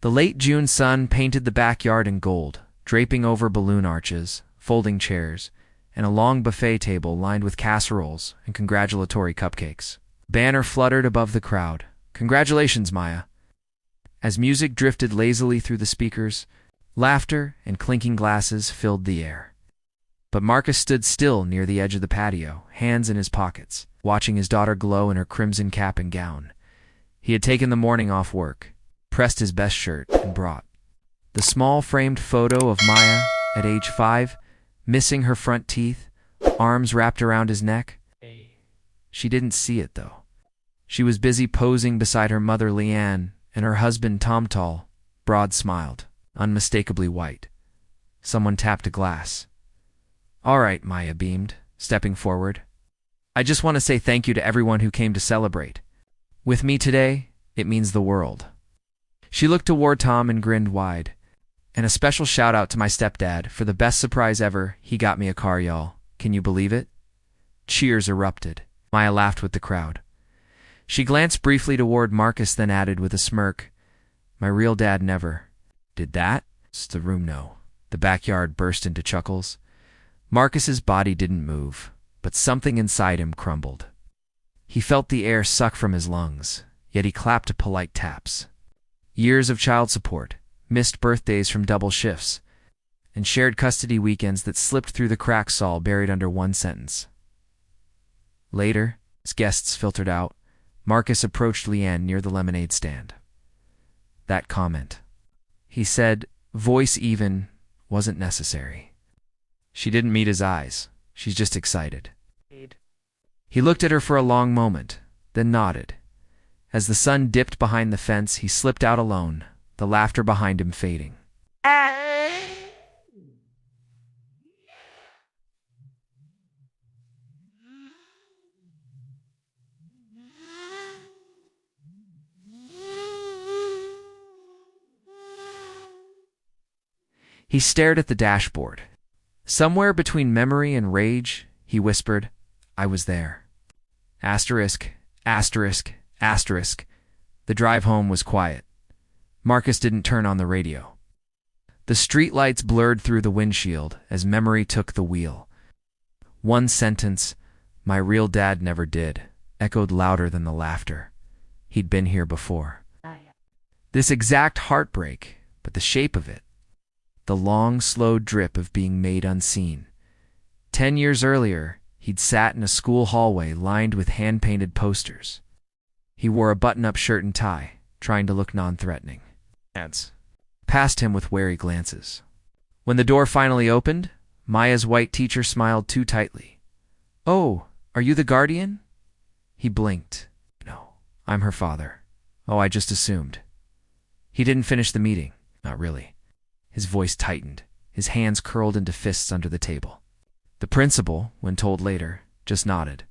The late June sun painted the backyard in gold, draping over balloon arches, folding chairs, and a long buffet table lined with casseroles and congratulatory cupcakes. Banner fluttered above the crowd. "Congratulations, Maya." As music drifted lazily through the speakers, laughter and clinking glasses filled the air. But Marcus stood still near the edge of the patio, hands in his pockets, watching his daughter glow in her crimson cap and gown. He had taken the morning off work, pressed his best shirt, and brought the small framed photo of Maya at age 5, missing her front teeth, arms wrapped around his neck. She didn't see it, though. She was busy posing beside her mother, Leanne, and her husband, Tom Tall, broad-smiled, unmistakably white. Someone tapped a glass. "All right," Maya beamed, stepping forward. "I just want to say thank you to everyone who came to celebrate. With me today, it means the world." She looked toward Tom and grinned wide. "And a special shout-out to my stepdad for the best surprise ever. He got me a car, y'all. Can you believe it?" Cheers erupted. Maya laughed with the crowd. She glanced briefly toward Marcus, then added with a smirk, "My real dad never did that." The room no. The backyard burst into chuckles. Marcus's body didn't move, but something inside him crumbled. He felt the air suck from his lungs, yet he clapped to polite taps. Years of child support, missed birthdays from double shifts, and shared custody weekends that slipped through the cracks, all buried under one sentence. Later, as guests filtered out, Marcus approached Leanne near the lemonade stand. "That comment," he said, voice even, "wasn't necessary." She didn't meet his eyes. She's just excited. He looked at her for a long moment, then nodded. As the sun dipped behind the fence, he slipped out alone, the laughter behind him fading. He stared at the dashboard. Somewhere between memory and rage, he whispered, "I was there." Asterisk, asterisk, asterisk. The drive home was quiet. Marcus didn't turn on the radio. The streetlights blurred through the windshield as memory took the wheel. One sentence, "My real dad never did," echoed louder than the laughter. He'd been here before. This exact heartbreak, but the shape of it. The long, slow drip of being made unseen. 10 years earlier, he'd sat in a school hallway lined with hand-painted posters. He wore a button-up shirt and tie, trying to look non-threatening. Ads passed him with wary glances. When the door finally opened, Maya's white teacher smiled too tightly. "Oh, are you the guardian?" He blinked. "No, I'm her father." "Oh, I just assumed." He didn't finish the meeting. Not really. His voice tightened, his hands curled into fists under the table. The principal, when told later, just nodded.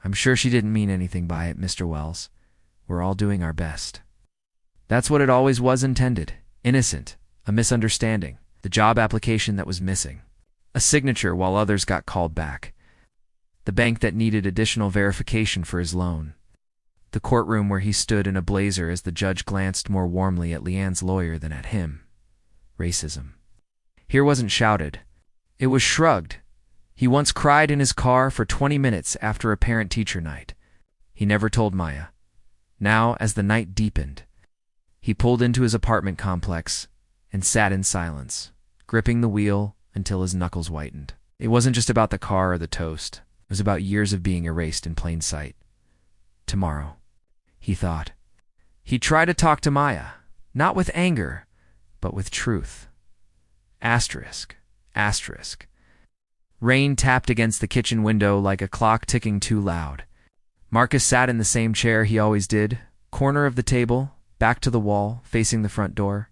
"I'm sure she didn't mean anything by it, Mr. Wells. We're all doing our best." That's what it always was intended. Innocent, a misunderstanding, the job application that was missing. A signature while others got called back. The bank that needed additional verification for his loan. The courtroom where he stood in a blazer as the judge glanced more warmly at Leanne's lawyer than at him. Racism. Here wasn't shouted. It was shrugged. He once cried in his car for 20 minutes after a parent-teacher night. He never told Maya. Now, as the night deepened, he pulled into his apartment complex and sat in silence, gripping the wheel until his knuckles whitened. It wasn't just about the car or the toast. It was about years of being erased in plain sight. Tomorrow, he thought. He'd try to talk to Maya, not with anger, but with truth. Asterisk, asterisk. Rain tapped against the kitchen window like a clock ticking too loud. Marcus sat in the same chair he always did, corner of the table, back to the wall, facing the front door.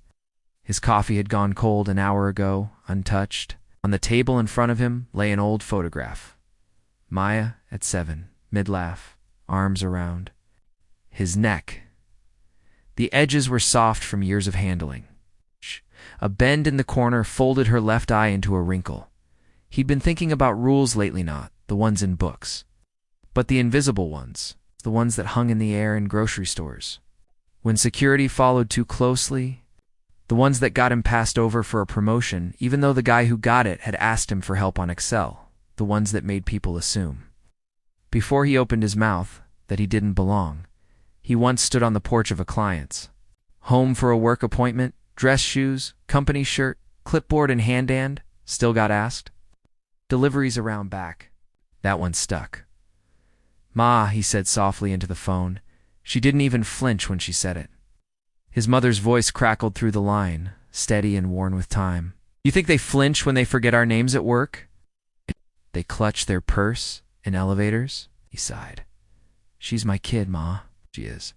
His coffee had gone cold an hour ago, untouched. On the table in front of him lay an old photograph. Maya at 7, mid-laugh, arms around his neck. The edges were soft from years of handling. A bend in the corner folded her left eye into a wrinkle. He'd been thinking about rules lately, not the ones in books, but the invisible ones, the ones that hung in the air in grocery stores. When security followed too closely, The ones that got him passed over for a promotion, even though the guy who got it had asked him for help on Excel. The ones that made people assume, before he opened his mouth, that he didn't belong. He once stood on the porch of a client's home for a work appointment, dress shoes, company shirt, clipboard in hand, still got asked. Deliveries around back. That one stuck. "Ma," he said softly into the phone. She didn't even flinch when she said it. His mother's voice crackled through the line, steady and worn with time. "You think they flinch when they forget our names at work? They clutch their purse in elevators?" He sighed. "She's my kid, Ma. She is.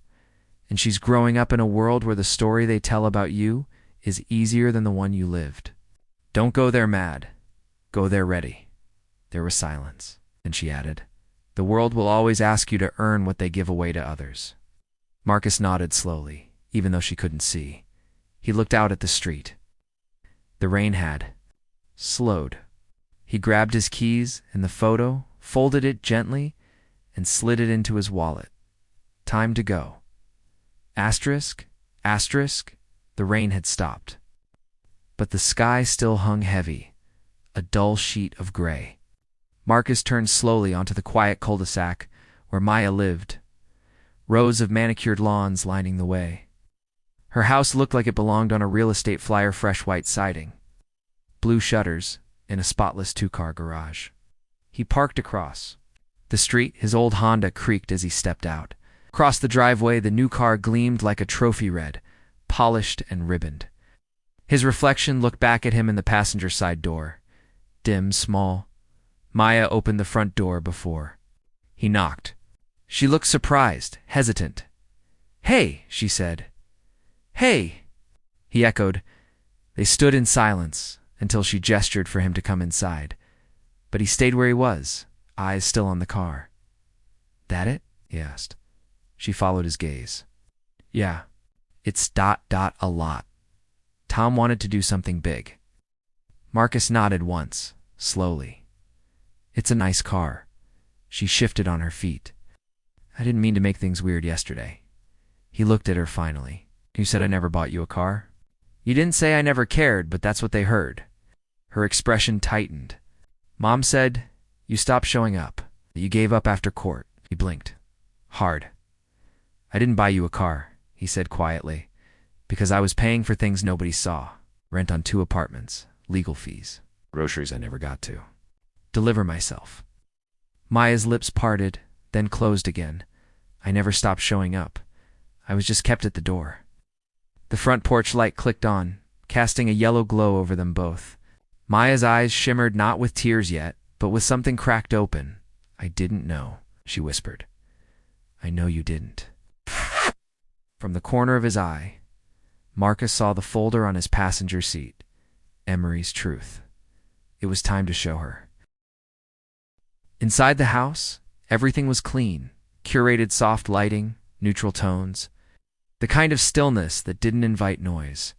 And she's growing up in a world where the story they tell about you is easier than the one you lived. Don't go there mad. Go there ready." There was silence. Then she added, "The world will always ask you to earn what they give away to others." Marcus nodded slowly, even though she couldn't see. He looked out at the street. The rain had slowed. He grabbed his keys and the photo, folded it gently, and slid it into his wallet. Time to go. Asterisk, asterisk, the rain had stopped. But the sky still hung heavy, a dull sheet of gray. Marcus turned slowly onto the quiet cul-de-sac where Maya lived, rows of manicured lawns lining the way. Her house looked like it belonged on a real estate flyer, fresh white siding, blue shutters, in a spotless two-car garage. He parked across the street. His old Honda creaked as he stepped out. Across the driveway, the new car gleamed like a trophy red, polished and ribboned. His reflection looked back at him in the passenger side door. Dim, small. Maya opened the front door before he knocked. She looked surprised, hesitant. "Hey," she said. "Hey," he echoed. They stood in silence until she gestured for him to come inside. But he stayed where he was, eyes still on the car. "That it?" he asked. She followed his gaze. "Yeah, it's ... a lot. Tom wanted to do something big." Marcus nodded once, slowly. "It's a nice car." She shifted on her feet. "I didn't mean to make things weird yesterday." He looked at her finally. "You said I never bought you a car?" "You didn't say I never cared, but that's what they heard." Her expression tightened. "Mom said you stopped showing up, that you gave up after court." He blinked. Hard. "I didn't buy you a car," he said quietly, "because I was paying for things nobody saw. Rent on 2 apartments, legal fees, groceries I never got to. Deliver myself." Maya's lips parted, then closed again. "I never stopped showing up. I was just kept at the door." The front porch light clicked on, casting a yellow glow over them both. Maya's eyes shimmered not with tears yet, but with something cracked open. "I didn't know," she whispered. "I know you didn't." From the corner of his eye, Marcus saw the folder on his passenger seat. Emery's Truth. It was time to show her. Inside the house, everything was clean, curated soft lighting, neutral tones, the kind of stillness that didn't invite noise.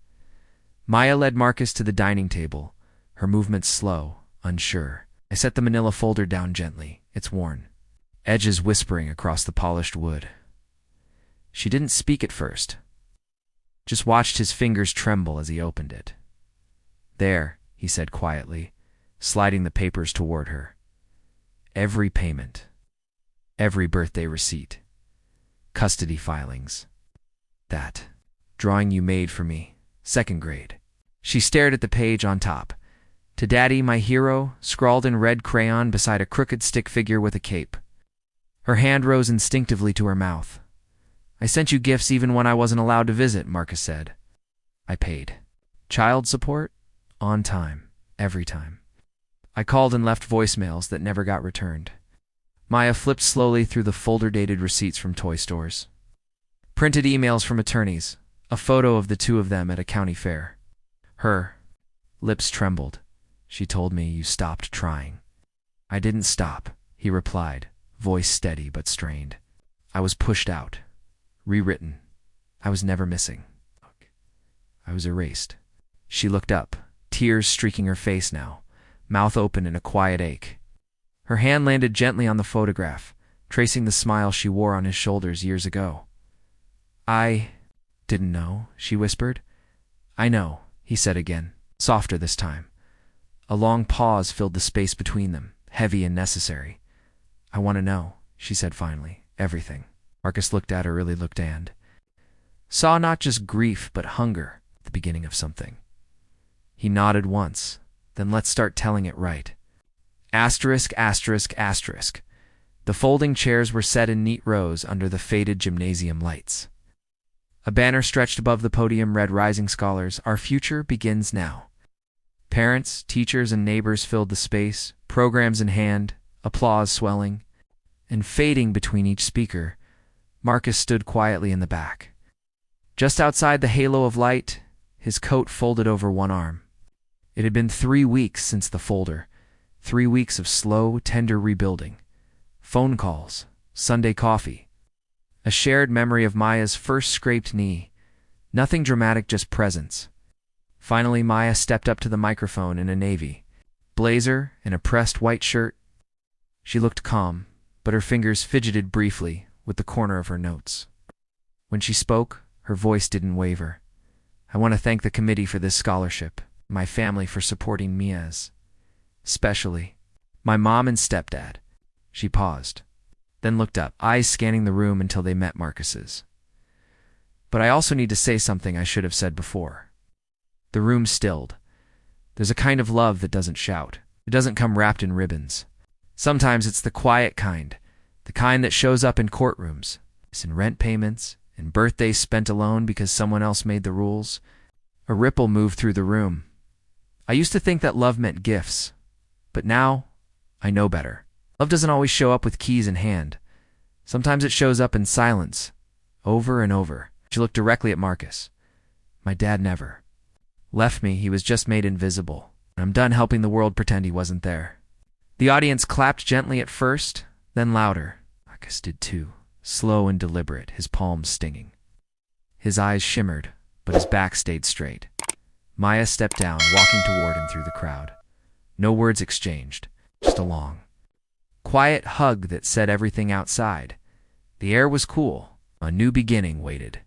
Maya led Marcus to the dining table, her movements slow, unsure. I set the manila folder down gently. It's worn, edges whispering across the polished wood. She didn't speak at first, just watched his fingers tremble as he opened it. "There," he said quietly, sliding the papers toward her. "Every payment, every birthday receipt, custody filings. That drawing you made for me, 2nd grade." She stared at the page on top. "To Daddy, my hero," scrawled in red crayon beside a crooked stick figure with a cape. Her hand rose instinctively to her mouth. "I sent you gifts even when I wasn't allowed to visit," Marcus said. "I paid. Child support? On time. Every time. I called and left voicemails that never got returned." Maya flipped slowly through the folder-dated receipts from toy stores. Printed emails from attorneys, a photo of the 2 of them at a county fair. Her lips trembled. "She told me you stopped trying." "I didn't stop," he replied, voice steady but strained. "I was pushed out. Rewritten. I was never missing. I was erased." She looked up, tears streaking her face now, mouth open in a quiet ache. Her hand landed gently on the photograph, tracing the smile she wore on his shoulders years ago. "I didn't know," she whispered. I know, he said again, softer this time. A long pause filled the space between them, heavy and necessary. I want to know, she said finally. Everything. Marcus looked at her, really looked, and saw not just grief but hunger, the beginning of something. He nodded once. Then let's start telling it right. Asterisk, asterisk, asterisk. The folding chairs were set in neat rows under the faded gymnasium lights. A banner stretched above the podium read, "Rising Scholars, our future begins now." Parents, teachers, and neighbors filled the space, programs in hand, applause swelling. And fading between each speaker, Marcus stood quietly in the back. Just outside the halo of light, his coat folded over one arm. It had been 3 weeks since the folder, 3 weeks of slow, tender rebuilding. Phone calls, Sunday coffee, a shared memory of Maya's first scraped knee. Nothing dramatic, just presence. Finally, Maya stepped up to the microphone in a navy blazer and a pressed white shirt. She looked calm, but her fingers fidgeted briefly with the corner of her notes. When she spoke, her voice didn't waver. I want to thank the committee for this scholarship, my family for supporting me, especially my mom and stepdad. She paused, then looked up, eyes scanning the room until they met Marcus's. But I also need to say something I should have said before. The room stilled. There's a kind of love that doesn't shout. It doesn't come wrapped in ribbons. Sometimes it's the quiet kind, the kind that shows up in courtrooms, in rent payments, in birthdays spent alone because someone else made the rules. A ripple moved through the room. I used to think that love meant gifts, but now I know better. Love doesn't always show up with keys in hand. Sometimes it shows up in silence, over and over. She looked directly at Marcus. My dad never left me. He was just made invisible. I'm done helping the world pretend he wasn't there. The audience clapped gently at first, then louder. Marcus did too, slow and deliberate, his palms stinging. His eyes shimmered, but his back stayed straight. Maya stepped down, walking toward him through the crowd. No words exchanged, just a long, quiet hug that said everything outside. The air was cool. A new beginning waited.